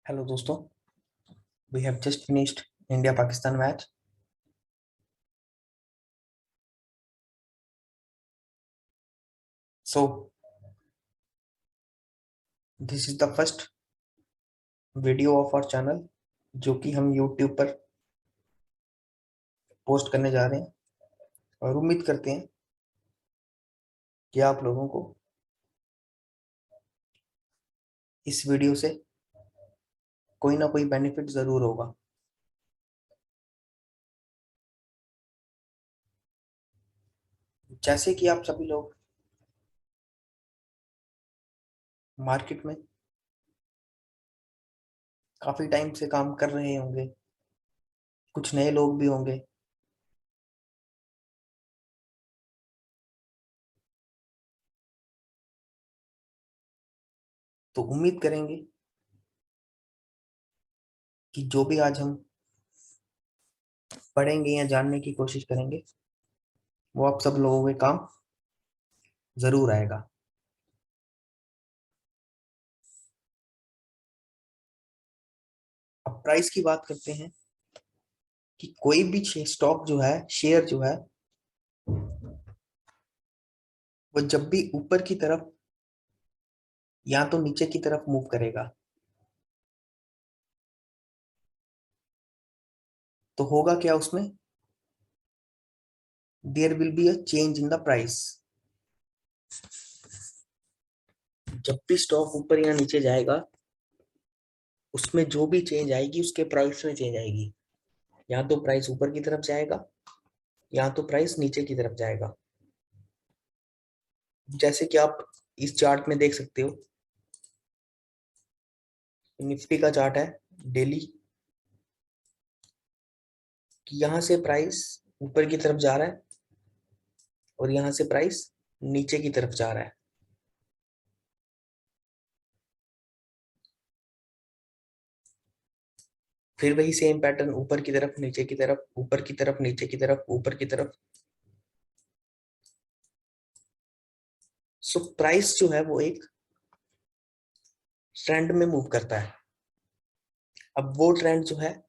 Hello दोस्तों, we have just finished India Pakistan match. So this is the first video of our channel जो कि हम YouTube पर post करने जा रहे हैं और उम्मीद करते हैं कि आप लोगों को इस वीडियो से कोई ना कोई बेनिफिट जरूर होगा। जैसे कि आप सभी लोग मार्केट में काफी टाइम से काम कर रहे होंगे, कुछ नए लोग भी होंगे, तो उम्मीद करेंगे कि जो भी आज हम पढ़ेंगे या जानने की कोशिश करेंगे वो आप सब लोगों के काम जरूर आएगा। अब प्राइस की बात करते हैं कि कोई भी स्टॉक जो है, शेयर जो है, वो जब भी ऊपर की तरफ या तो नीचे की तरफ मूव करेगा तो होगा क्या उसमें? There will be a change in the price. जब भी स्टॉक ऊपर या नीचे जाएगा उसमें जो भी चेंज आएगी उसके प्राइस में चेंज आएगी। या तो प्राइस ऊपर की तरफ जाएगा या तो प्राइस नीचे की तरफ जाएगा। जैसे कि आप इस चार्ट में देख सकते हो, निफ्टी का चार्ट है डेली, कि यहाँ से प्राइस ऊपर की तरफ जा रहा है और यहाँ से प्राइस नीचे की तरफ जा रहा है। फिर वही सेम पैटर्न, ऊपर की तरफ नीचे की तरफ, ऊपर की तरफ नीचे की तरफ, ऊपर की तरफ। सो प्राइस जो है वो एक ट्रेंड में मूव करता है। अब वो ट्रेंड जो है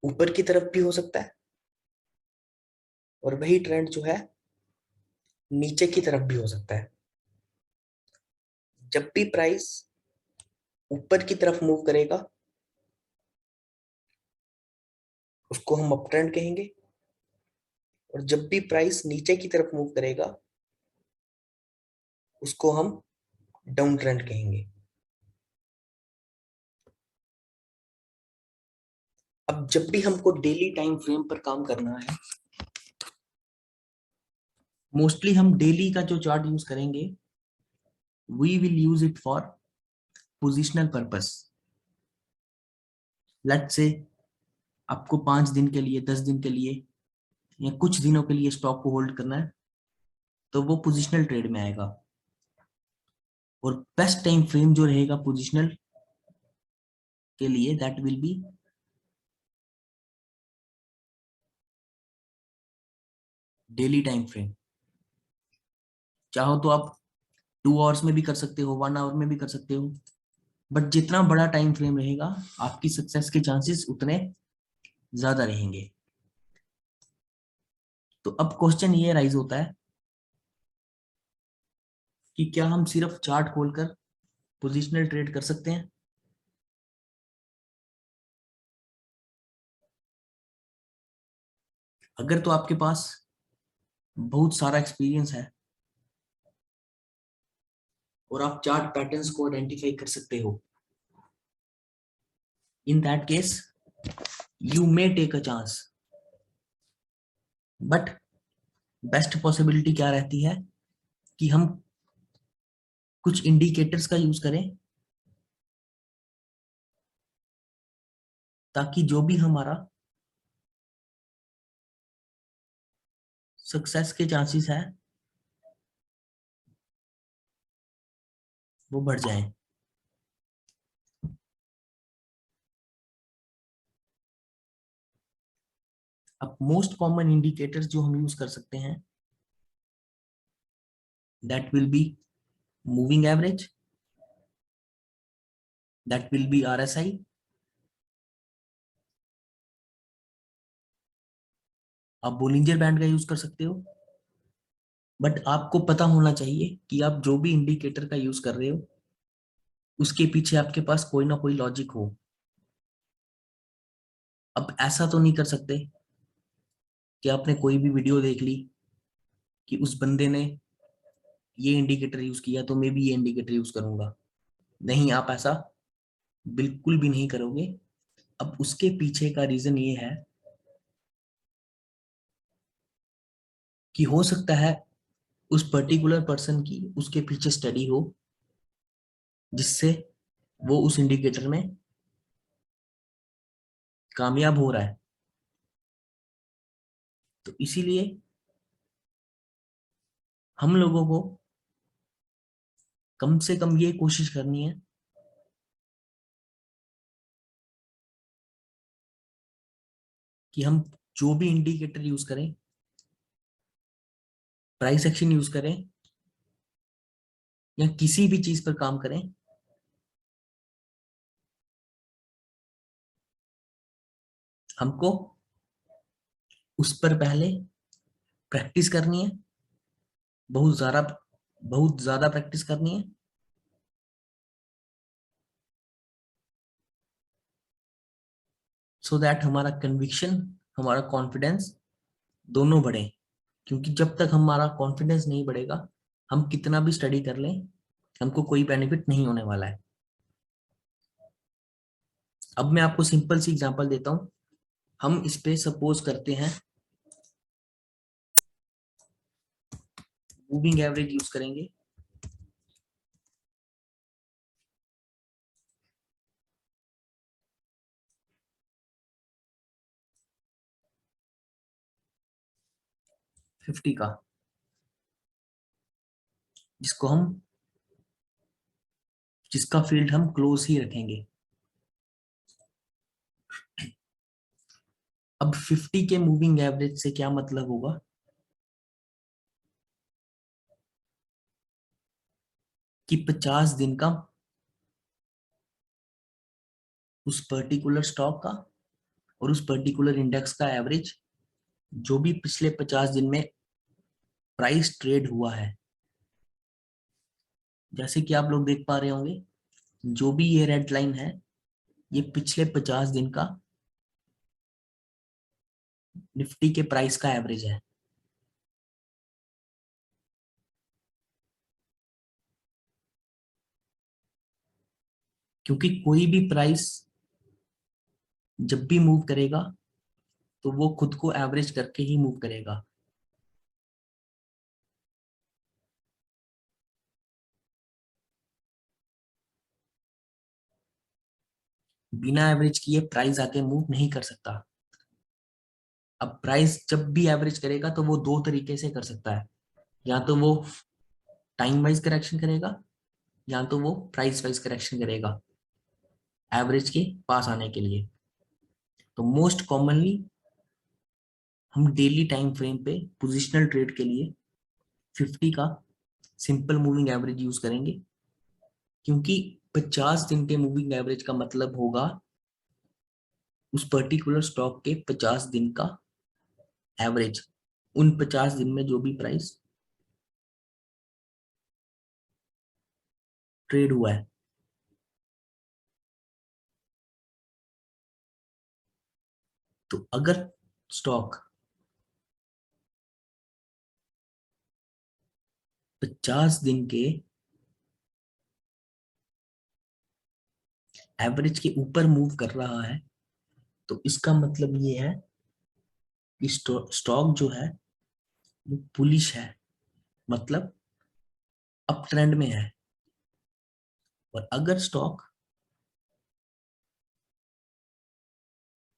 ऊपर की तरफ भी हो सकता है और वही ट्रेंड जो है नीचे की तरफ भी हो सकता है। जब भी प्राइस ऊपर की तरफ मूव करेगा उसको हम अप ट्रेंड कहेंगे, और जब भी प्राइस नीचे की तरफ मूव करेगा उसको हम डाउन ट्रेंड कहेंगे। अब जब भी हमको डेली टाइम फ्रेम पर काम करना है, मोस्टली हम डेली का जो चार्ट यूज करेंगे, we will use it for positional purpose. Let's say आपको 5 दिन के लिए, 10 दिन के लिए या कुछ दिनों के लिए स्टॉक को होल्ड करना है तो वो पोजिशनल ट्रेड में आएगा। और बेस्ट टाइम फ्रेम जो रहेगा पोजिशनल के लिए, that will be daily time frame. चाहो तो आप 2 आवर्स में भी कर सकते हो, 1 आवर में भी कर सकते हो, बट जितना बड़ा टाइम फ्रेम रहेगा आपकी सक्सेस के चांसेस उतने ज्यादा रहेंगे। तो अब क्वेश्चन ये राइज होता है कि क्या हम सिर्फ चार्ट खोलकर पोजिशनल ट्रेड कर सकते हैं? अगर तो आपके पास बहुत सारा एक्सपीरियंस है और आप चार्ट पैटर्न्स को आइडेंटिफाई कर सकते हो, in that case you may take a chance. But best possibility क्या रहती है कि हम कुछ इंडिकेटर्स का यूज करें ताकि जो भी हमारा सक्सेस के चांसेस है वो बढ़ जाए। अब मोस्ट कॉमन इंडिकेटर्स जो हम यूज कर सकते हैं, that will be moving average, that will be RSI। आप बोलिंजर बैंड का यूज कर सकते हो, बट आपको पता होना चाहिए कि आप जो भी इंडिकेटर का यूज कर रहे हो उसके पीछे आपके पास कोई ना कोई लॉजिक हो। अब ऐसा तो नहीं कर सकते कि आपने कोई भी वीडियो देख ली कि उस बंदे ने ये इंडिकेटर यूज किया तो मैं भी ये इंडिकेटर यूज करूंगा। नहीं, आप ऐसा बिल्कुल भी नहीं करोगे। अब उसके पीछे का रीजन ये है कि हो सकता है उस पर्टिकुलर पर्सन की उसके पीछे स्टडी हो जिससे वो उस इंडिकेटर में कामयाब हो रहा है। तो इसीलिए हम लोगों को कम से कम ये कोशिश करनी है कि हम जो भी इंडिकेटर यूज करें, प्राइस एक्शन यूज करें या किसी भी चीज पर काम करें, हमको उस पर पहले प्रैक्टिस करनी है, बहुत ज्यादा, बहुत ज्यादा प्रैक्टिस करनी है, सो दैट हमारा कन्विक्शन, हमारा कॉन्फिडेंस दोनों बढ़े। क्योंकि जब तक हमारा कॉन्फिडेंस नहीं बढ़ेगा, हम कितना भी स्टडी कर लें, हमको कोई बेनिफिट नहीं होने वाला है। अब मैं आपको सिंपल सी एग्जांपल देता हूं। हम इस पे सपोज करते हैं मूविंग एवरेज यूज करेंगे। फिफ्टी का, जिसको हम जिसका फील्ड हम क्लोज ही रखेंगे। अब 50 के मूविंग एवरेज से क्या मतलब होगा कि 50 दिन का उस पर्टिकुलर स्टॉक का और उस पर्टिकुलर इंडेक्स का एवरेज, जो भी पिछले 50 दिन में प्राइस ट्रेड हुआ है, जैसे कि आप लोग देख पा रहे होंगे, जो भी ये रेड लाइन है ये पिछले 50 दिन का निफ्टी के प्राइस का एवरेज है। क्योंकि कोई भी प्राइस जब भी मूव करेगा तो वो खुद को एवरेज करके ही मूव करेगा। बिना एवरेज किए प्राइस आके मूव नहीं कर सकता। अब प्राइस जब भी एवरेज करेगा तो वो दो तरीके से कर सकता है, या तो वो टाइम वाइज करेक्शन करेगा या तो वो प्राइस वाइज करेक्शन करेगा एवरेज के पास आने के लिए। तो मोस्ट कॉमनली हम डेली टाइम फ्रेम पे पोजिशनल ट्रेड के लिए 50 का सिंपल मूविंग एवरेज यूज करेंगे। क्योंकि 50 दिन के मूविंग एवरेज का मतलब होगा उस पर्टिकुलर स्टॉक के 50 दिन का एवरेज, उन 50 दिन में जो भी प्राइस ट्रेड हुआ है। तो अगर स्टॉक 50 दिन के एवरेज के ऊपर मूव कर रहा है तो इसका मतलब ये है कि स्टॉक जो है वो बुलिश है, मतलब अप ट्रेंड में है। और अगर स्टॉक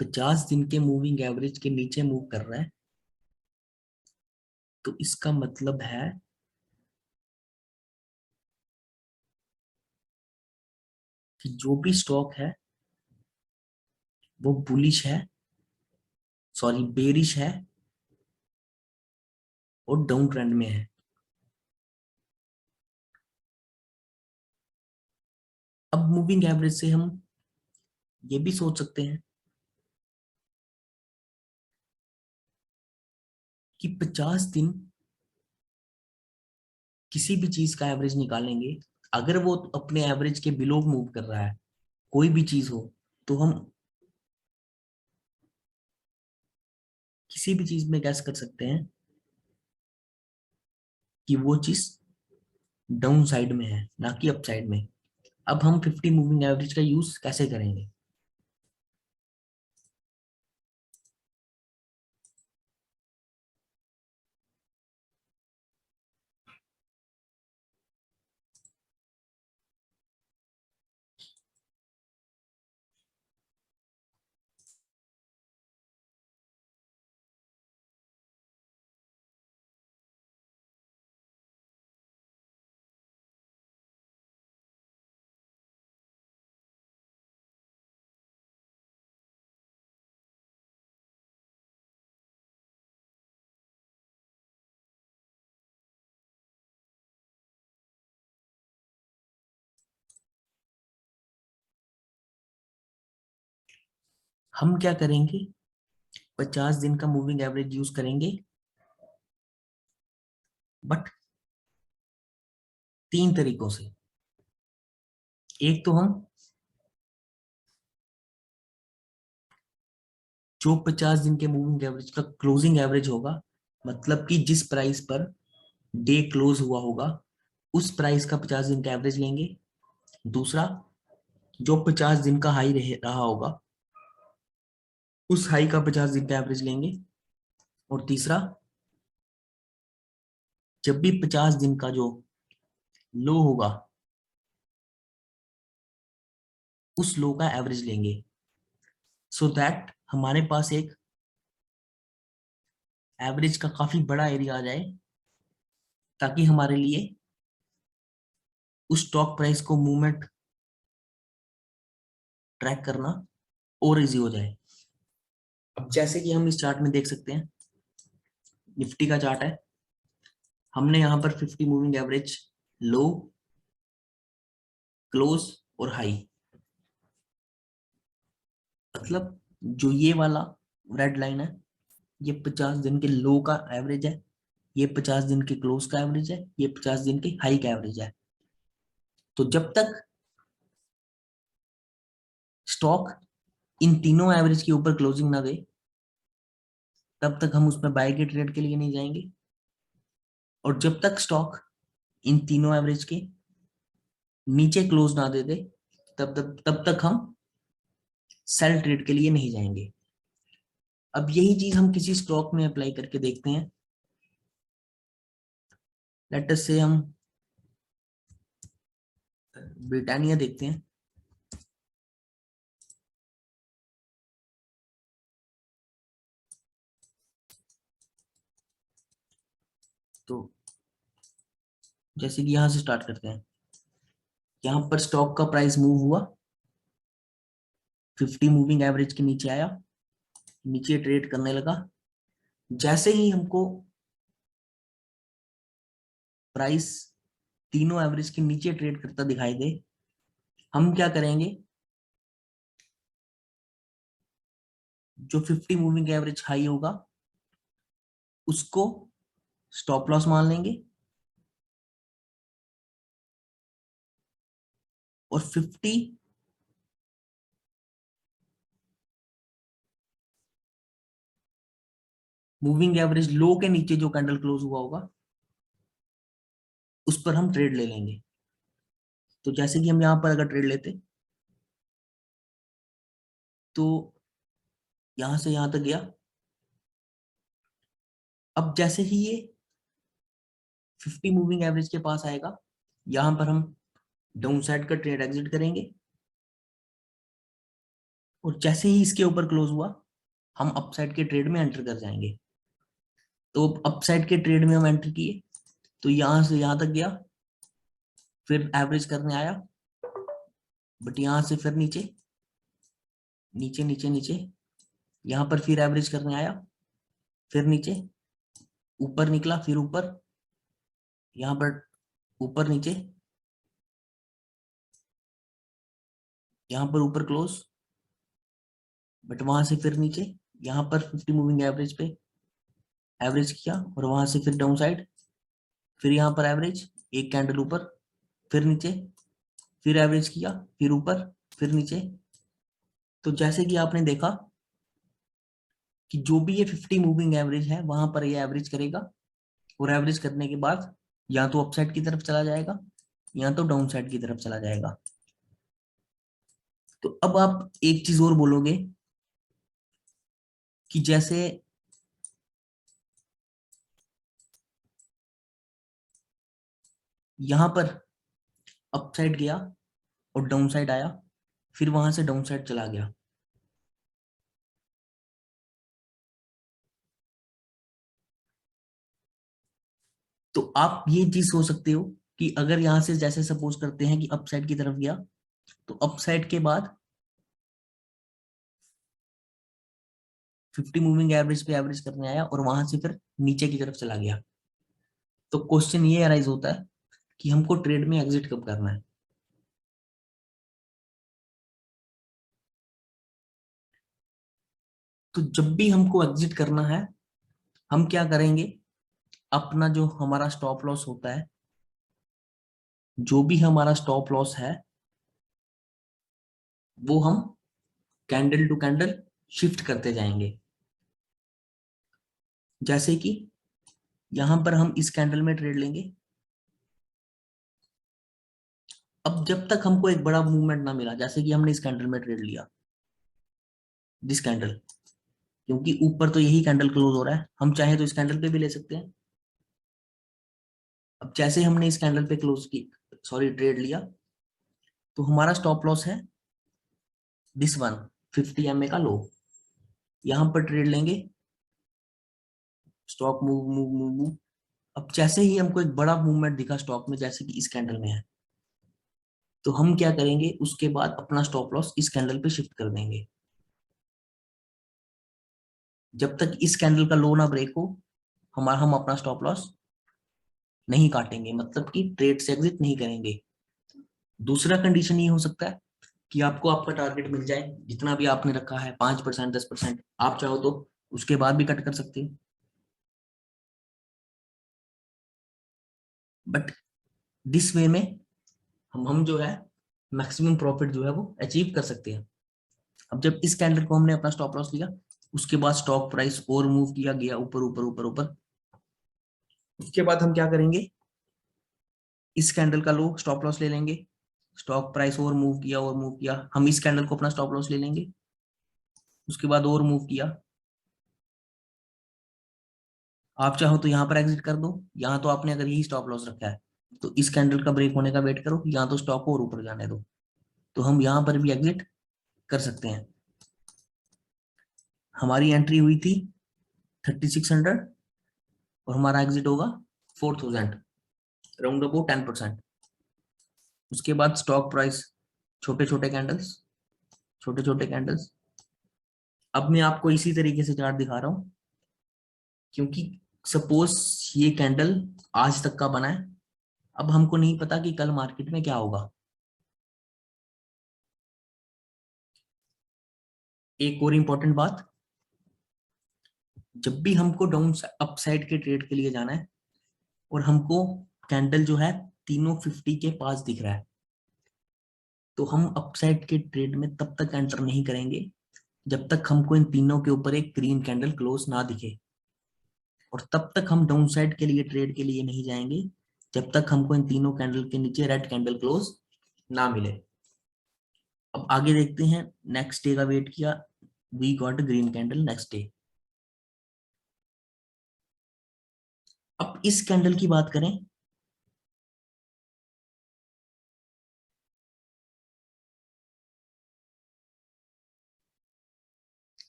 50 दिन के मूविंग एवरेज के नीचे मूव कर रहा है तो इसका मतलब है कि जो भी स्टॉक है वो बुलिश है, सॉरी बेरिश है और डाउन ट्रेंड में है। अब मूविंग एवरेज से हम ये भी सोच सकते हैं कि 50 दिन किसी भी चीज का एवरेज निकालेंगे, अगर वो अपने एवरेज के बिलो मूव कर रहा है, कोई भी चीज हो, तो हम किसी भी चीज में गैस कर सकते हैं कि वो चीज डाउन साइड में है, ना कि अप साइड में। अब हम 50 मूविंग एवरेज का यूज कैसे करेंगे? हम क्या करेंगे, 50 दिन का मूविंग एवरेज यूज करेंगे, बट 3 तरीकों से। एक तो हम जो 50 दिन के मूविंग एवरेज का क्लोजिंग एवरेज होगा, मतलब कि जिस प्राइस पर डे क्लोज हुआ होगा, उस प्राइस का 50 दिन का एवरेज लेंगे। दूसरा, जो 50 दिन का हाई रहा होगा, उस हाई का 50 दिन का एवरेज लेंगे। और तीसरा, जब भी 50 दिन का जो लो होगा, उस लो का एवरेज लेंगे, सो दैट हमारे पास एक एवरेज का काफी बड़ा एरिया आ जाए, ताकि हमारे लिए उस स्टॉक प्राइस को मूवमेंट ट्रैक करना और इजी हो जाए। अब जैसे कि हम इस चार्ट में देख सकते हैं, निफ्टी का चार्ट है, हमने यहाँ पर 50 मूविंग एवरेज, लो, क्लोज और हाई, मतलब जो ये वाला रेड लाइन है, ये 50 दिन के लो का एवरेज है, ये 50 दिन के क्लोज का एवरेज है, ये 50 दिन के हाई का एवरेज है। तो जब तक स्टॉक इन तीनों एवरेज के ऊपर क्लोजिंग ना दे, तब तक हम उसमें बाय के ट्रेड के लिए नहीं जाएंगे। और जब तक स्टॉक इन तीनों एवरेज के नीचे क्लोज ना दे दे, तब तक हम सेल ट्रेड के लिए नहीं जाएंगे। अब यही चीज हम किसी स्टॉक में अप्लाई करके देखते हैं। लेट अस से हम ब्रिटानिया देखते हैं। तो जैसे कि यहां से स्टार्ट करते हैं, यहाँ पर स्टॉक का प्राइस मूव हुआ, 50 मूविंग एवरेज के नीचे आया, नीचे ट्रेड करने लगा। जैसे ही हमको प्राइस तीनों एवरेज के नीचे ट्रेड करता दिखाई दे, हम क्या करेंगे, जो 50 मूविंग एवरेज हाई होगा, उसको स्टॉप लॉस मान लेंगे, और 50 मूविंग एवरेज लो के नीचे जो कैंडल क्लोज हुआ होगा, उस पर हम ट्रेड ले लेंगे। तो जैसे कि हम यहाँ पर अगर ट्रेड लेते, तो यहां से यहां तक गया। अब जैसे ही ये 50 मूविंग एवरेज के पास आएगा, यहां पर हम डाउन साइड का ट्रेड एग्जिट करेंगे, और जैसे ही इसके ऊपर क्लोज हुआ, हम अपसाइड के ट्रेड में एंटर कर जाएंगे। तो अपसाइड के ट्रेड में हम एंटर किए, तो यहां से यहां तक गया, फिर एवरेज करने आया, बट यहां से फिर नीचे, नीचे नीचे नीचे, यहां पर फिर एवरेज करने आया, फिर नीचे, ऊपर निकला, फिर ऊपर, यहाँ पर ऊपर नीचे, यहाँ पर ऊपर क्लोज, बट वहां से फिर नीचे, यहाँ पर 50 मूविंग एवरेज पे एवरेज किया और वहां से फिर डाउन साइड, फिर यहाँ पर एवरेज, एक कैंडल ऊपर, फिर नीचे, फिर एवरेज किया, फिर ऊपर, फिर नीचे। तो जैसे कि आपने देखा कि जो भी ये 50 मूविंग एवरेज है वहां पर ये एवरेज करेगा, और एवरेज करने के बाद या तो अपसाइड की तरफ चला जाएगा या तो डाउन साइड की तरफ चला जाएगा। तो अब आप एक चीज और बोलोगे कि जैसे यहां पर अपसाइड गया और डाउन साइड आया, फिर वहां से डाउन साइड चला गया, तो आप ये चीज सोच सकते हो कि अगर यहां से जैसे सपोज करते हैं कि अपसाइड की तरफ गया, तो अपसाइड के बाद 50 मूविंग एवरेज पे एवरेज करने आया और वहां से फिर नीचे की तरफ चला गया, तो क्वेश्चन ये अराइज होता है कि हमको ट्रेड में एग्जिट कब करना है। तो जब भी हमको एग्जिट करना है, हम क्या करेंगे, अपना जो हमारा स्टॉप लॉस होता है, जो भी हमारा स्टॉप लॉस है, वो हम कैंडल टू कैंडल शिफ्ट करते जाएंगे। जैसे कि यहां पर हम इस कैंडल में ट्रेड लेंगे। अब जब तक हमको एक बड़ा मूवमेंट ना मिला, जैसे कि हमने इस कैंडल में ट्रेड लिया, दिस कैंडल, क्योंकि ऊपर तो यही कैंडल क्लोज हो रहा है, हम चाहे तो इस कैंडल पे भी ले सकते हैं। अब जैसे हमने इस कैंडल पे क्लोज की, सॉरी ट्रेड लिया, तो हमारा स्टॉप लॉस है दिस वन, 50 एमए का लो। यहां पर ट्रेड लेंगे, stock move move move move. अब जैसे ही हमको एक बड़ा मूवमेंट दिखा स्टॉक में, जैसे कि इस कैंडल में है, तो हम क्या करेंगे, उसके बाद अपना स्टॉप लॉस इस कैंडल पे शिफ्ट कर देंगे। जब तक इस कैंडल का लो ना ब्रेक हो, हम अपना स्टॉप लॉस नहीं काटेंगे, मतलब कि ट्रेड से एग्जिट नहीं करेंगे। दूसरा कंडीशन ये हो सकता है कि आपको आपका टारगेट मिल जाए, जितना भी आपने रखा है, 5%, 10%, आप चाहो तो उसके बाद भी कट कर सकते हो, बट दिस वे में हम जो है मैक्सिमम प्रॉफिट जो है वो अचीव कर सकते हैं। अब जब इस कैंडल को हमने अपना स्टॉप लॉस लिया, उसके बाद स्टॉक प्राइस और मूव किया गया ऊपर ऊपर ऊपर ऊपर, उसके बाद हम क्या करेंगे, इस कैंडल का लो स्टॉप लॉस ले लेंगे, स्टॉक प्राइस और मूव किया, हम इस कैंडल को अपना स्टॉप लॉस ले लेंगे, उसके बाद और मूव किया, आप चाहो तो यहाँ पर एग्जिट कर दो, यहाँ तो आपने अगर यही स्टॉप लॉस रखा है, तो इस कैंडल का ब्रेक होने का वेट करो, यहाँ तो स्टॉक और ऊपर जाने दो, तो हम यहाँ पर भी एग्जिट कर सकते हैं। हमारी एंट्री हुई थी 3600 और हमारा एग्जिट होगा 4000, राउंड अबाउट 10%। उसके बाद स्टॉक प्राइस, छोटे छोटे कैंडल्स, छोटे छोटे कैंडल्स। अब मैं आपको इसी तरीके से चार्ट दिखा रहा हूँ, क्योंकि सपोज ये कैंडल आज तक का बना है, अब हमको नहीं पता कि कल मार्केट में क्या होगा। एक और इंपॉर्टेंट बात, जब भी हमको डाउन अपसाइड के ट्रेड के लिए जाना है और हमको कैंडल जो है तीनों 50 के पास दिख रहा है, तो हम अपसाइड के ट्रेड में तब तक एंटर नहीं करेंगे जब तक हमको इन तीनों के ऊपर एक ग्रीन कैंडल क्लोज ना दिखे, और तब तक हम डाउन साइड के लिए ट्रेड के लिए नहीं जाएंगे जब तक हमको इन तीनों कैंडल के नीचे रेड कैंडल क्लोज ना मिले। अब आगे देखते हैं, नेक्स्ट डे का वेट किया, we got green candle next day. अब इस कैंडल की बात करें,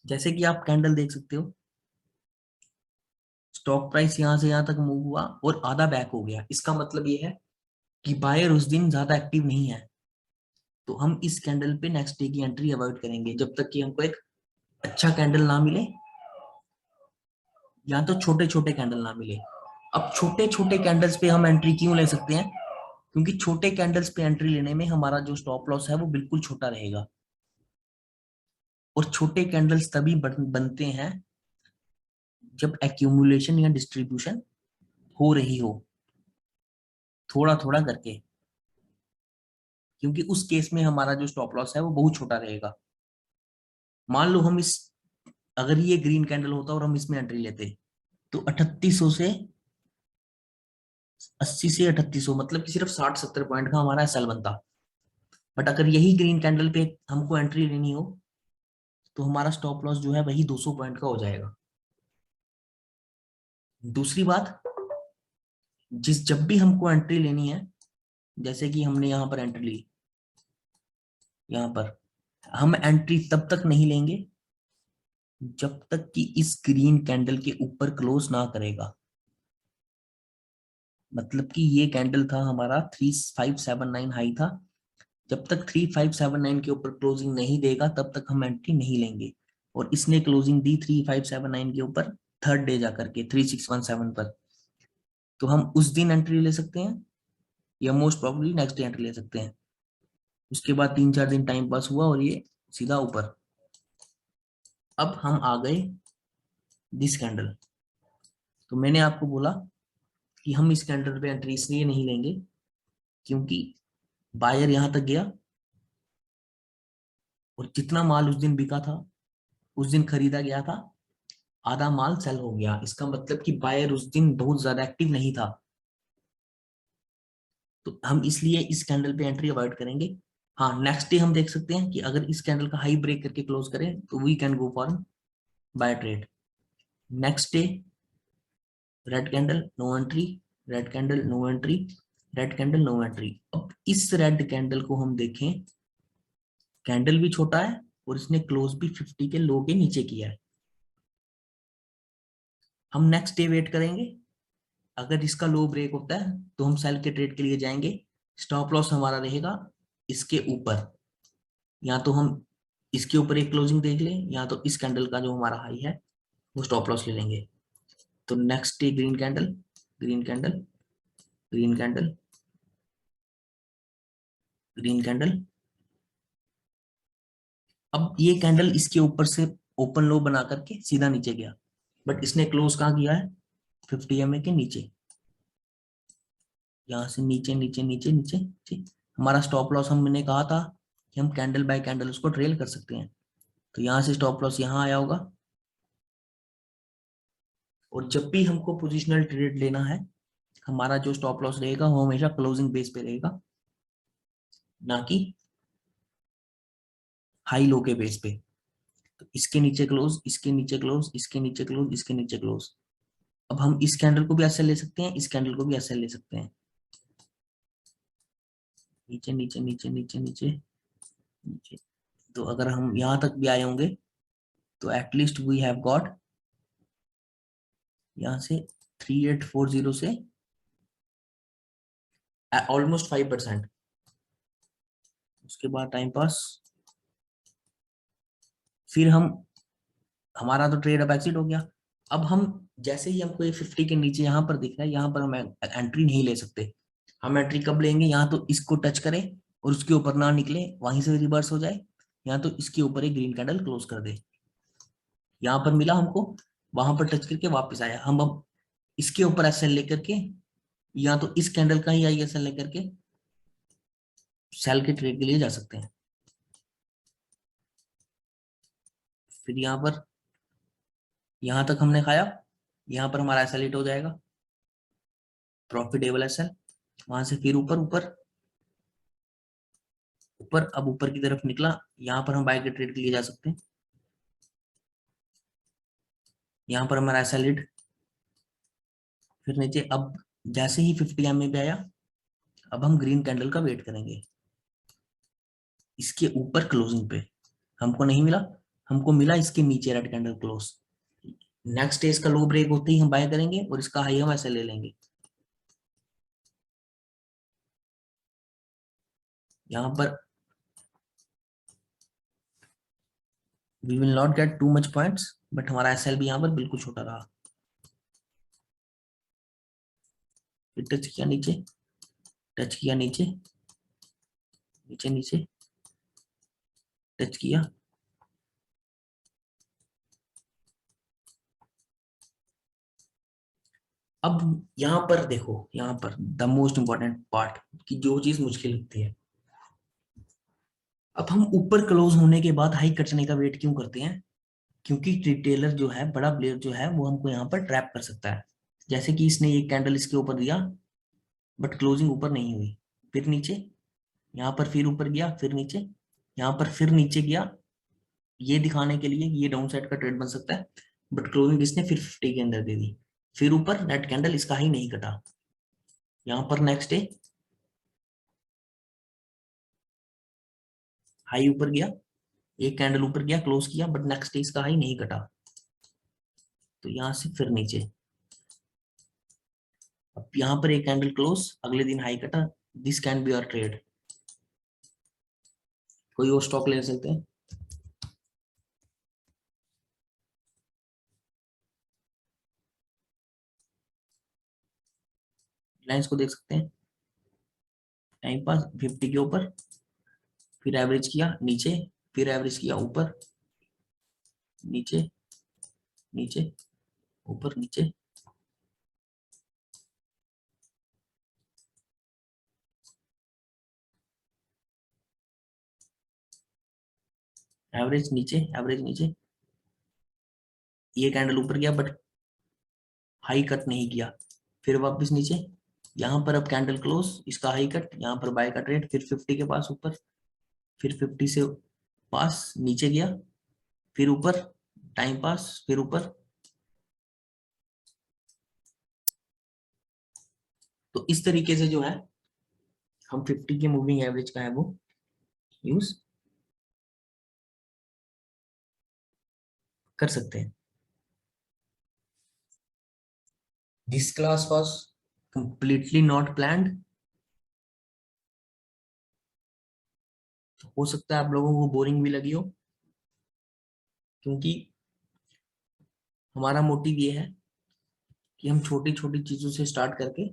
जैसे कि आप कैंडल देख सकते हो, स्टॉक प्राइस यहां से यहां तक मूव हुआ और आधा बैक हो गया, इसका मतलब ये है कि बायर उस दिन ज्यादा एक्टिव नहीं है, तो हम इस कैंडल पे नेक्स्ट डे की एंट्री अवॉइड करेंगे जब तक कि हमको एक अच्छा कैंडल ना मिले, या तो छोटे छोटे कैंडल ना मिले। अब छोटे छोटे कैंडल्स पे हम एंट्री क्यों ले सकते हैं, क्योंकि छोटे कैंडल्स पे एंट्री लेने में हमारा जो स्टॉप लॉस है वो बिल्कुल छोटा रहेगा। और छोटे कैंडल्स तभी बनते हैं जब एक्यूमुलेशन या डिस्ट्रीब्यूशन हो रही हो, थोड़ा थोड़ा करके, क्योंकि उस केस में हमारा जो स्टॉप लॉस है वो बहुत छोटा रहेगा। मान लो हम इस, अगर ये ग्रीन कैंडल होता और हम इसमें एंट्री लेते, तो 3800 से 80 से 3800, मतलब कि सिर्फ 60-70 पॉइंट का हमारा एसएल बनता। बट अगर यही ग्रीन कैंडल पे हमको एंट्री लेनी हो, तो हमारा स्टॉप लॉस जो है वही 200 पॉइंट का हो जाएगा। दूसरी बात, जब भी हमको एंट्री लेनी है, जैसे कि हमने यहाँ पर एंट्री ली, यहाँ पर हम एंट्री तब तक नहीं लेंगे जब तक कि इस ग्रीन कैंडल के ऊपर क्लोज ना करेगा। मतलब कि ये कैंडल था हमारा 3579 हाई था, जब तक 3579 के ऊपर क्लोजिंग नहीं देगा तब तक हम एंट्री नहीं लेंगे। और इसने क्लोजिंग दी 3579 के ऊपर थर्ड डे जाकर के 3617 पर, तो हम उस दिन एंट्री ले सकते हैं या most probably next day entry ले सकते हैं। उसके बाद 3-4 दिन टाइम पास हुआ और ये सीधा ऊपर। अब हम आ गए दिस कैंडल। तो मैंने आपको बोला कि हम इस कैंडल पे एंट्री इसलिए नहीं लेंगे क्योंकि बायर यहां तक गया और जितना माल उस दिन बिका था, उस दिन खरीदा गया था, आधा माल सेल हो गया। इसका मतलब कि बायर उस दिन बहुत ज्यादा एक्टिव नहीं था। तो हम इसलिए इस कैंडल पे एंट्री अवॉइड करेंगे। हाँ, नेक्स्ट डे हम देख सकते हैं कि अगर इस कैंडल का हाई ब्रेक करके क्लोज करें तो we can go for buy trade. Next day red candle no entry, red candle no entry, red candle no entry. अब इस रेड कैंडल को हम देखें, कैंडल भी छोटा है और इसने क्लोज भी 50 के लो के नीचे किया है। हम नेक्स्ट डे वेट करेंगे, अगर इसका लो ब्रेक होता है तो हम सेल के ट्रेड के लिए जाएंगे। स्टॉप लॉस हमारा रहेगा इसके ऊपर, या तो हम इसके ऊपर एक क्लोजिंग देख लें या तो इस कैंडल का जो हमारा हाई है वो स्टॉप लॉस ले लेंगे। तो next day green candle, green candle, green candle, green candle. अब ये कैंडल इसके ऊपर से ओपन लो बना करके सीधा नीचे गया, बट इसने क्लोज कहाँ किया है? 50 MA के नीचे। यहाँ से नीचे नीचे नीचे नीचे नीचे। हमारा स्टॉप लॉस हमने कहा था कि हम कैंडल बाय कैंडल उसको ट्रेल कर सकते हैं। तो यहाँ से स्टॉप लॉस यहाँ आया होगा। और जब भी हमको पोजिशनल ट्रेड लेना है, हमारा जो स्टॉप लॉस रहेगा वो हमेशा क्लोजिंग बेस पे रहेगा, ना कि हाई लो के बेस पे। तो इसके नीचे क्लोज, इसके नीचे क्लोज, इसके नीचे क्लोज, इसके नीचे क्लोज। अब हम इस कैंडल को भी ऐसे ले सकते हैं, इस कैंडल को भी ऐसे ले सकते हैं, नीचे नीचे नीचे नीचे नीचे नीचे। तो अगर हम यहां तक भी आए होंगे तो एटलीस्ट वी हैव गॉट यहाँ से 3840 से ऑलमोस्ट 5%। उसके बाद टाइम पास, फिर हम, हमारा तो ट्रेड अब एग्जिट हो गया। अब हम जैसे ही हमको ये 50 के नीचे यहाँ पर दिख रहा है, यहाँ पर हम एंट्री नहीं ले सकते। हम एंट्री कब लेंगे? यहाँ तो इसको टच करें और उसके ऊपर ना निकले, वहीं से रिवर्स हो जाए, यहाँ तो इसके ऊपर एक ग्रीन कैंडल क्लोज कर दे। यहाँ पर मिला हमको, वहां पर टच करके वापस आया। हम अब इसके ऊपर एसएल लेकर के, या तो इस कैंडल का ही आई एसएल लेकर के सेल के ट्रेड के लिए जा सकते हैं। फिर यहाँ पर, यहाँ तक हमने खाया, यहाँ पर हमारा एसएल हिट हो जाएगा, प्रॉफिटेबल एसएल। वहां से फिर ऊपर ऊपर ऊपर, अब ऊपर की तरफ निकला, यहाँ पर हम बाय के ट्रेड के लिए जा सकते हैं। यहाँ पर हमारा एसएल हिट, फिर नीचे। अब जैसे ही 50 MA पे आया, अब हम ग्रीन कैंडल का वेट करेंगे इसके ऊपर क्लोजिंग पे। हमको नहीं मिला, हमको मिला इसके नीचे red candle close. Next day इसका लो ब्रेक होते ही हम बाय करेंगे और इसका हाई हम ऐसे ले लेंगे। यहाँ पर we will not get too much points, but हमारा एसएल भी यहाँ पर बिल्कुल छोटा रहा। टच किया नीचे, टच किया, नीचे नीचे नीचे, टच किया, अब यहां पर देखो, यहां पर द मोस्ट इंपॉर्टेंट पार्ट की जो चीज मुश्किल लगती है, अब हम ऊपर क्लोज होने के बाद हाई कटने का वेट क्यों करते हैं? क्योंकि रिटेलर जो है, बड़ा प्लेयर जो है, वो हमको यहाँ पर ट्रैप कर सकता है। जैसे कि इसने एक कैंडल इसके ऊपर दिया, बट क्लोजिंग ऊपर नहीं हुई, फिर नीचे, यहाँ पर फिर ऊपर गया, फिर नीचे, यहाँ पर फिर नीचे गया, ये दिखाने के लिए ये डाउन साइड का ट्रेड बन सकता है, बट क्लोजिंग इसने फिर 50 के अंदर दे दी, फिर ऊपर नेट कैंडल इसका ही नहीं कटा, यहाँ पर नेक्स्ट डे हाई ऊपर गया, एक कैंडल ऊपर गया, क्लोज किया, बट नेक्स्ट डे इसका हाई नहीं कटा, तो यहाँ से फिर नीचे, अब यहाँ पर एक कैंडल क्लोज, अगले दिन हाई कटा, this can be our trade. कोई और स्टॉक ले सकते हैं? लाइंस को देख सकते हैं, टाइम पास 50 के ऊपर, फिर एवरेज किया नीचे, फिर एवरेज किया ऊपर, नीचे नीचे, ऊपर नीचे, एवरेज नीचे, एवरेज नीचे, ये कैंडल ऊपर गया बट हाई कट नहीं किया, फिर वापस नीचे, यहाँ पर अब कैंडल क्लोज, इसका हाई कट, यहाँ पर बाय का ट्रेड, फिर 50 के पास ऊपर, फिर 50 से पास नीचे गया, फिर ऊपर, टाइम पास, फिर ऊपर, तो इस तरीके से जो है हम 50 के मूविंग एवरेज का है वो यूज कर सकते हैं। This class was completely not planned। हो सकता है आप लोगों को बोरिंग भी लगी हो, क्योंकि हमारा मोटिव ये है कि हम छोटी छोटी चीजों से स्टार्ट करके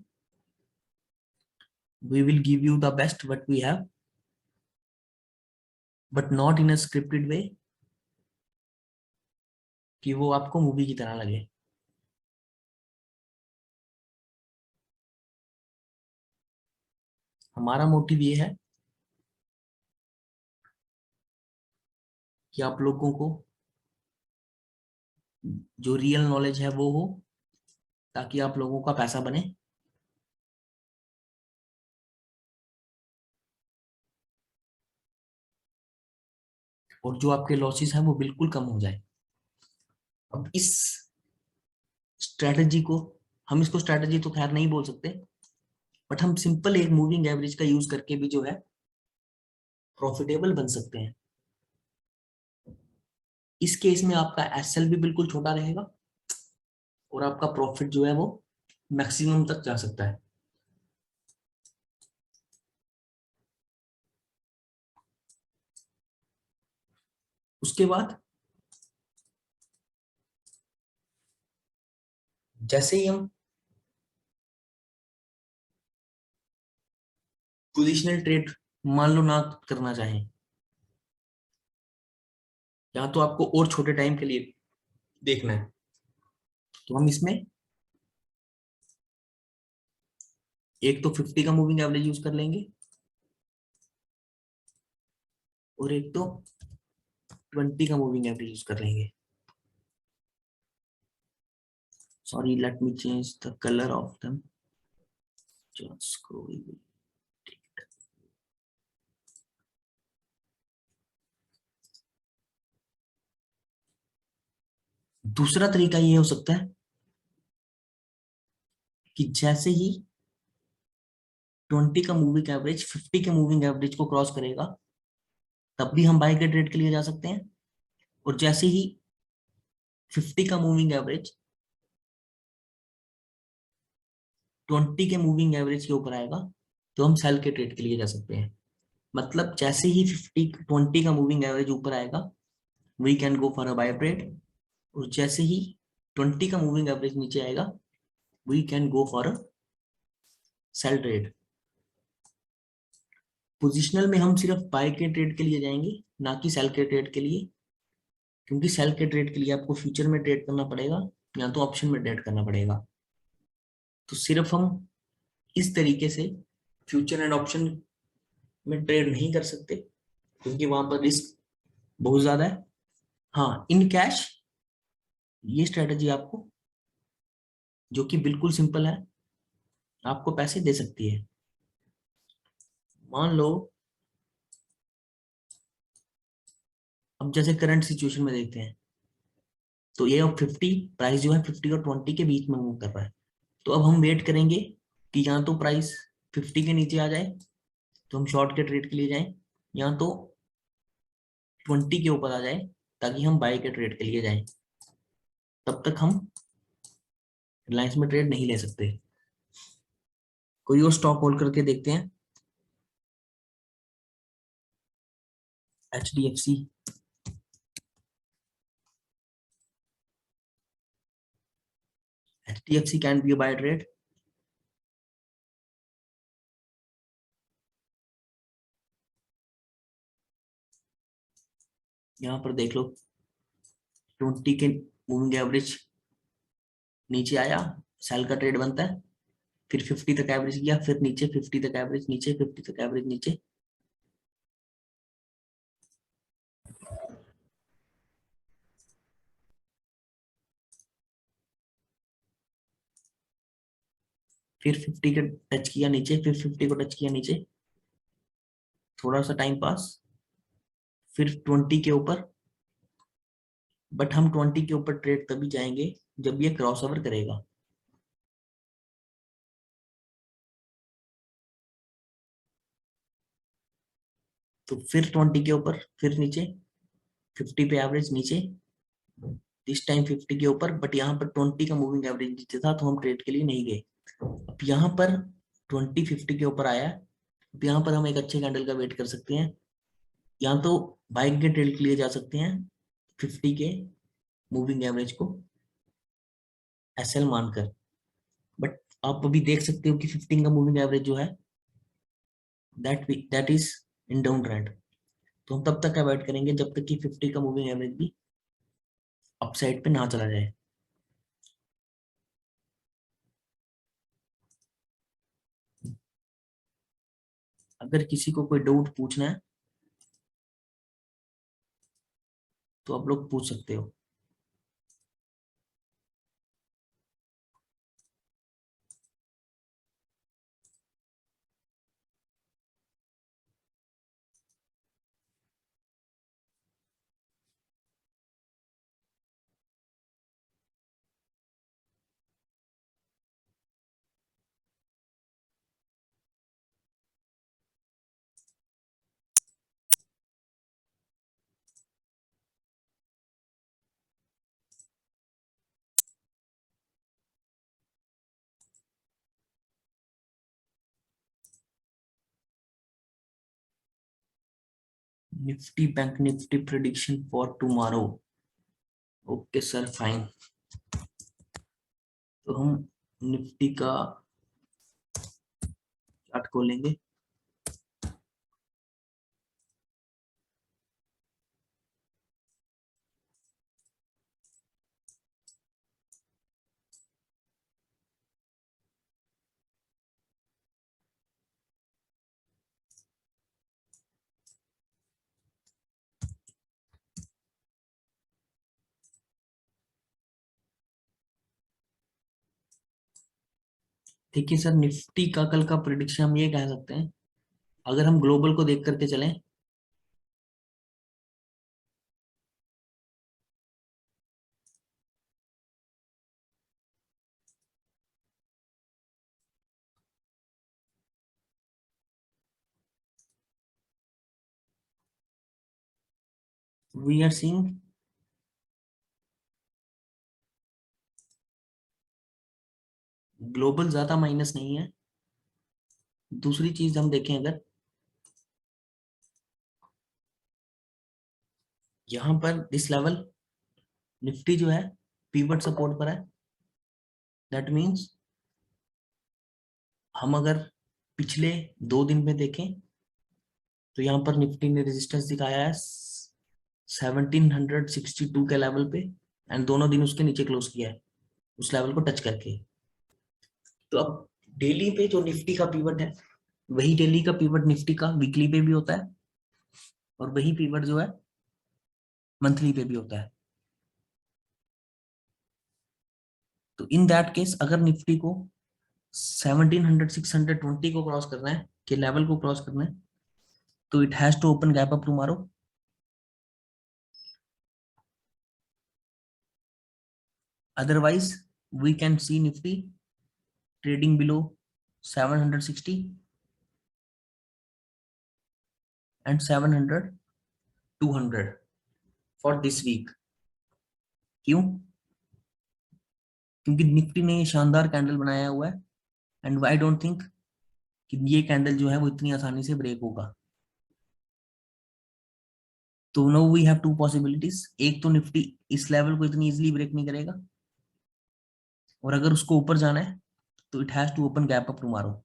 we will give you the best what we have, but not in a scripted way कि वो आपको मूवी की तरह लगे। हमारा मोटिव ये है कि आप लोगों को जो रियल नॉलेज है वो हो, ताकि आप लोगों का पैसा बने, और जो आपके लॉसेस हैं वो बिल्कुल कम हो जाए। अब इस स्ट्रेटजी को, हम इसको स्ट्रेटजी तो खैर नहीं बोल सकते, बट हम सिंपल एक मूविंग एवरेज का यूज करके भी जो है प्रॉफिटेबल बन सकते हैं। इस केस में आपका एसएल भी बिल्कुल छोटा रहेगा, और आपका प्रॉफिट जो है वो मैक्सिमम तक जा सकता है। उसके बाद जैसे ही हम पोजिशनल ट्रेड मान लो ना करना चाहें, या तो आपको और छोटे टाइम के लिए देखना है, तो हम इसमें एक तो 50 का मूविंग एवरेज यूज कर लेंगे, और एक तो 20 का मूविंग एवरेज यूज कर लेंगे। Sorry, let me change the colour of them, just scroll. दूसरा तरीका ये हो सकता है कि जैसे ही 20 का मूविंग एवरेज 50 के मूविंग एवरेज को क्रॉस करेगा, तब भी हम बाय के ट्रेड के लिए जा सकते हैं, और जैसे ही 50 का मूविंग एवरेज 20 के मूविंग एवरेज के ऊपर आएगा, तो हम सेल के ट्रेड के लिए जा सकते हैं। मतलब जैसे ही 20 का मूविंग एवरेज ऊपर आएगा, we can go for a buy trade, और जैसे ही 20 का मूविंग एवरेज नीचे आएगा, we can go for a sell trade. Positional में हम सिर्फ बाय के ट्रेड के लिए जाएंगे, ना कि सेल के ट्रेड के लिए, क्योंकि सेल के ट्रेड के लिए आपको फ्यूचर में ट्रेड करना पड़ेगा या तो ऑप्शन में ट्रेड करना पड़ेगा। तो सिर्फ हम इस तरीके से फ्यूचर एंड ऑप्शन में ट्रेड नहीं कर सकते, क्योंकि वहां पर रिस्क बहुत ज्यादा है। हाँ, इन कैश ये स्ट्रेटजी आपको, जो कि बिल्कुल सिंपल है, आपको पैसे दे सकती है। मान लो अब जैसे करंट सिचुएशन में देखते हैं, तो ये अब 50 प्राइस जो है 50 और 20 के बीच में मूव कर रहा है। तो अब हम वेट करेंगे कि या तो प्राइस 50 के नीचे आ जाए तो हम शॉर्ट के ट्रेड के लिए जाएं, या तो 20 के ऊपर आ जाए ताकि हम बाय के ट्रेड के लिए जाएं। तब तक हम रिलायंस में ट्रेड नहीं ले सकते। कोई और स्टॉक होल्ड करके देखते हैं। HDFC, HDFC can be buy trade. यहाँ पर देख लो 20 के मूविंग एवरेज नीचे आया, सेल का ट्रेड बनता है, फिर 50 तक एवरेज किया, फिर नीचे 50 तक एवरेज नीचे, 50 तक एवरेज नीचे। फिर 50 का टच किया नीचे, फिर 50 को टच किया नीचे, थोड़ा सा टाइम पास, फिर 20 के ऊपर। बट हम 20 के ऊपर ट्रेड तभी जाएंगे जब ये क्रॉस ओवर करेगा। तो फिर 20 के ऊपर, फिर नीचे, 50 पे एवरेज नीचे, इस टाइम 50 के ऊपर, बट यहाँ पर 20 का मूविंग एवरेज नीचे था तो हम ट्रेड के लिए नहीं गए। अब यहाँ पर 20 50 के ऊपर आया, अब यहाँ पर हम एक अच्छे कैंडल का वेट कर सकते हैं, या तो बाइक के ट्रेड के लिए जा सकते हैं 50 के मूविंग एवरेज को एसएल मानकर। बट आप अभी देख सकते हो कि 15 का मूविंग एवरेज जो है that is in down trend. तो हम तब तक अवॉइड करेंगे जब तक कि 50 का मूविंग एवरेज भी अपसाइड पे ना चला जाए। अगर किसी को कोई डाउट पूछना है तो आप लोग पूछ सकते हो। Nifty bank Nifty prediction for tomorrow. Okay sir, fine. तो हम निफ्टी का चार्ट खोलेंगे। देखिए सर, निफ्टी का कल का प्रिडिक्शन हम ये कह सकते हैं, अगर हम ग्लोबल को देख करके चलें, वी आर सीइंग ग्लोबल ज्यादा माइनस नहीं है। दूसरी चीज हम देखें, अगर यहाँ पर दिस लेवल निफ्टी जो है पीवट सपोर्ट पर है, दैट मीन्स हम अगर पिछले 2 दिन में देखें तो यहाँ पर निफ्टी ने रेजिस्टेंस दिखाया है 1762 के लेवल पे, एंड दोनों दिन उसके नीचे क्लोज किया है उस लेवल को टच करके। तो अब डेली पे जो निफ्टी का पीवट है, वही डेली का पीवट निफ्टी का वीकली पे भी होता है, और वही पीवट जो है मंथली पे भी होता है। तो इन दैट केस अगर निफ्टी को 1700 620 को क्रॉस करना है, के लेवल को क्रॉस करना है, तो it has to open gap up tomorrow. Otherwise we can see Nifty trading below 760 and 700 200 for this week। क्यों? क्योंकि निफ्टी ने ये शानदार कैंडल बनाया हुआ है, एंड आई डोंट थिंक कि ये कैंडल जो है वो इतनी आसानी से ब्रेक होगा। तो no we have two possibilities, एक तो निफ्टी इस लेवल को इतनी इजीली ब्रेक नहीं करेगा, और अगर उसको ऊपर जाना है तो it has to open gap up tomorrow.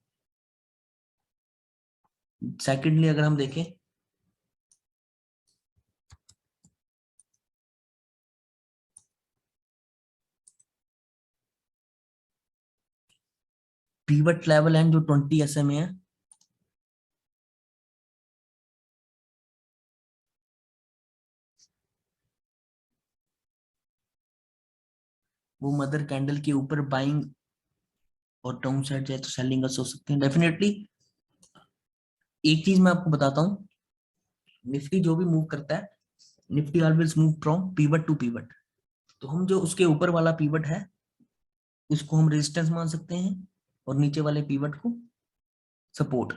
Secondly अगर हम देखें, पीवट लेवल एंड जो 20 SMA है, वो मदर कैंडल के ऊपर बाइंग और डाउन साइड जाए तो सेलिंग का सोच सकते हैं डेफिनेटली। एक चीज मैं आपको बताता हूँ, निफ्टी जो भी मूव करता है, Nifty always move from pivot to pivot. तो हम जो उसके ऊपर वाला पीवट है उसको हम रेजिस्टेंस मान सकते हैं, और नीचे वाले पीवट को सपोर्ट।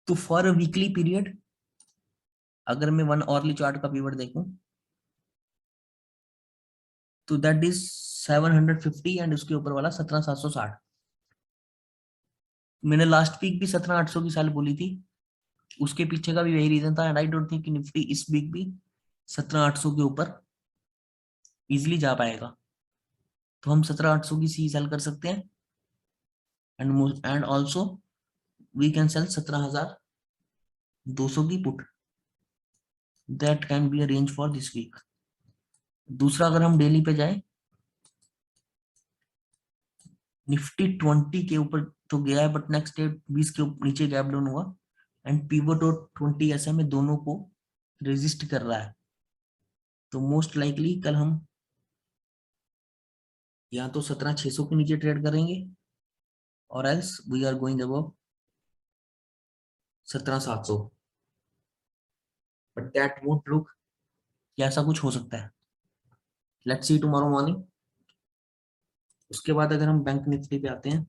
तो फॉर अ वीकली पीरियड अगर मैं वन ऑरली चार्ट का पीवट देखूं, तो दैट इज 750 एंड उसके ऊपर वाला 17760। मैंने लास्ट वीक भी 17800 की साल बोली थी, उसके पीछे का भी यही रीजन था, and I don't think Nifty इस वीक भी 17800 के ऊपर इजिली जा पाएगा। तो हम 17800 की सी सेल कर सकते हैं, and also we can sell 17200 की put. That can be a range for this week. दूसरा अगर हम डेली पे जाए, निफ्टी 20 के ऊपर तो गया है, बट नेक्स्ट डे 20 के नीचे गैप डाउन हुआ, एंड पिवट और 20 ऐसे में दोनों को रेजिस्ट कर रहा है। तो मोस्ट लाइकली कल हम या तो 17600 के नीचे ट्रेड करेंगे, और else we are going above 17700। But that won't look कि ऐसा कुछ हो सकता है। Let's see tomorrow morning. उसके बाद अगर हम बैंक निफ्टी पे आते हैं,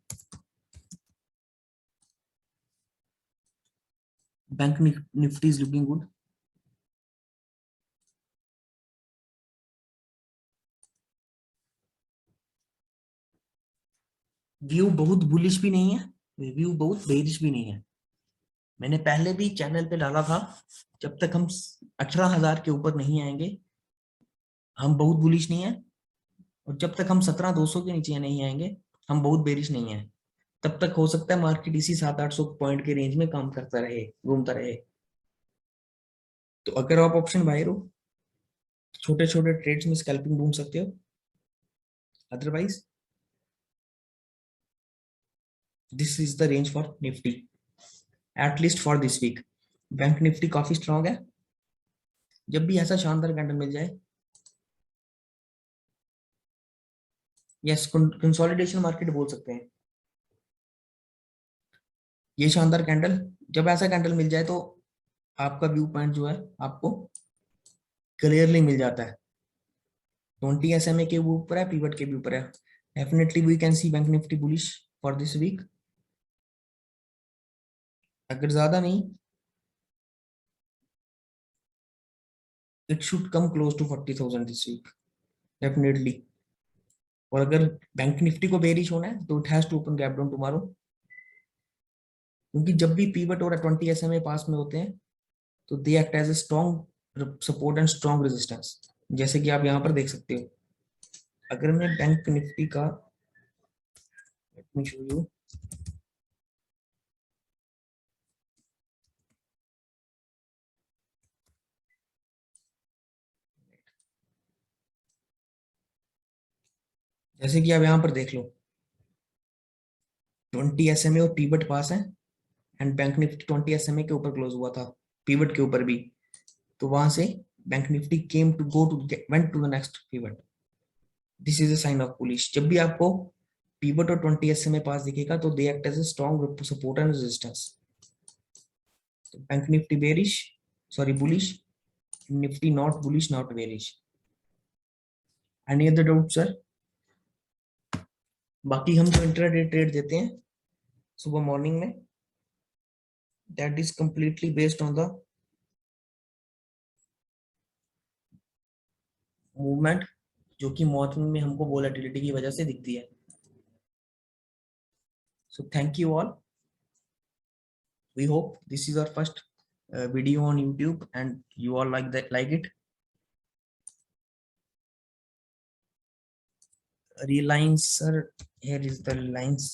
bank Nifty is looking good. View बहुत बुलिश भी नहीं है, व्यू बहुत बेरिश भी नहीं है। मैंने पहले भी चैनल पे डाला था, जब तक हम 18,000 के ऊपर नहीं आएंगे हम बहुत बुलिश नहीं है, और जब तक हम 17,200 के नीचे नहीं आएंगे हम बहुत बेरिश नहीं है। तब तक हो सकता है मार्केट इसी 700-800 पॉइंट के रेंज में काम करता रहे, घूमता रहे। तो अगर आप ऑप्शन बायर हो, छोटे छोटे ट्रेड्स में स्कैल्पिंग ढूंढ सकते हो। Otherwise this is the range for Nifty at least for this week. Bank Nifty काफी स्ट्रांग है, जब भी ऐसा शानदार कैंडल मिल जाए, यस कंसोलिडेशन मार्केट बोल सकते हैं। ये शानदार कैंडल, जब ऐसा कैंडल मिल जाए तो आपका व्यू पॉइंट जो है आपको क्लियरली मिल जाता है। 20 SMA के ऊपर है, पिवट के भी ऊपर है। Definitely we can see bank Nifty bullish for this week. अगर ज्यादा नहीं, it should come close to 40,000 this week definitely. और अगर बैंक निफ्टी को बेरिश होना है तो it has to open gap down tomorrow, क्योंकि जब भी पीवट और 20 SMA पास में होते हैं तो they act as a strong support and strong resistance, जैसे कि आप यहाँ पर देख सकते हो। अगर मैं बैंक निफ्टी का, लेट मी शो यू, जैसे कि आप यहाँ पर देख लो 20 SMA और पीवट पास है, एंड बैंक निफ्टी 20 SMA के ऊपर क्लोज हुआ था, पीवट के ऊपर भी। तो वहां से bank Nifty came to go to went to the next pivot. This is a sign of bullish. जब भी आपको पीवट और 20 SMA पास दिखेगा तो they act as a strong support and resistance. तो bank Nifty bearish, sorry bullish, Nifty not bullish not bearish. Any other doubt sir? बाकी हम जो इंट्राडे ट्रेड देते हैं सुबह मॉर्निंग में, that is completely based on the movement जो कि मॉर्निंग में हमको वोलेटिलिटी की वजह से दिखती है। So thank you all. We hope this is our first video on YouTube and you all like it. Reliance sir, here is the Reliance.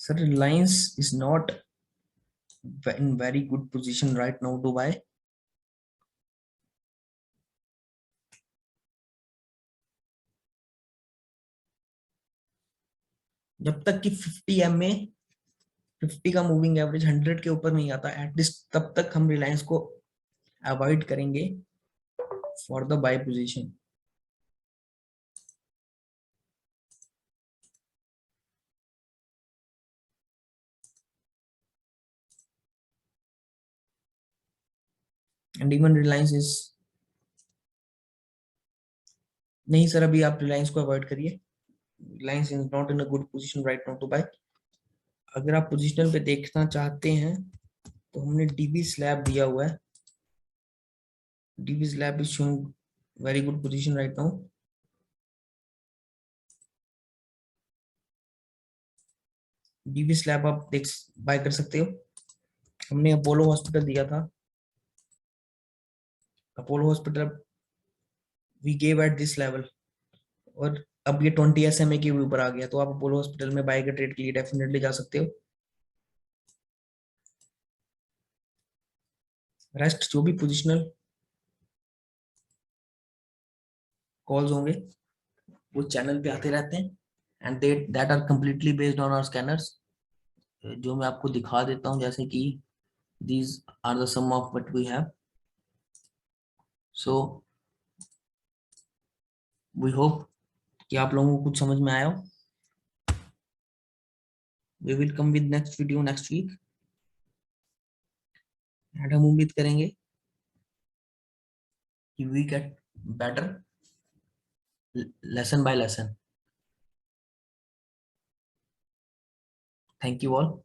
Sir, Reliance is not in very good position right now to buy. जब तक कि 50 MA 50 का moving average 100 के ऊपर नहीं आता at least, तब तक हम रिलायंस को अवॉइड करेंगे for the buy position. And even Reliance is, नहीं सर अभी आप रिलायंस को अवॉइड करिए। Reliance is not in a good position right now to buy. अगर आप पोजीशनल पे देखना चाहते हैं तो हमने डीबी स्लैब दिया हुआ है। DB slab is showing very good position right now. DB slab आप देख बाय कर सकते हो। हमने अपोलो हॉस्पिटल दिया था, Apollo hospital we gave at this level, और अब ये 20 SMA के ऊपर आ गया, तो आप अपोलो हॉस्पिटल में बाय के ट्रेड के लिए डेफिनेटली जा सकते हो। रेस्ट जो भी पोजिशनल कॉल्स होंगे वो चैनल पे आते रहते हैं, and that are completely based on our scanners, जो मैं आपको दिखा देता हूँ, जैसे कि these are the sum of what we have. So we hope कि आप लोगों को कुछ समझ में आया हो। We will come with next video next week, and हम उम्मीद करेंगे कि we get better lesson by lesson. Thank you all.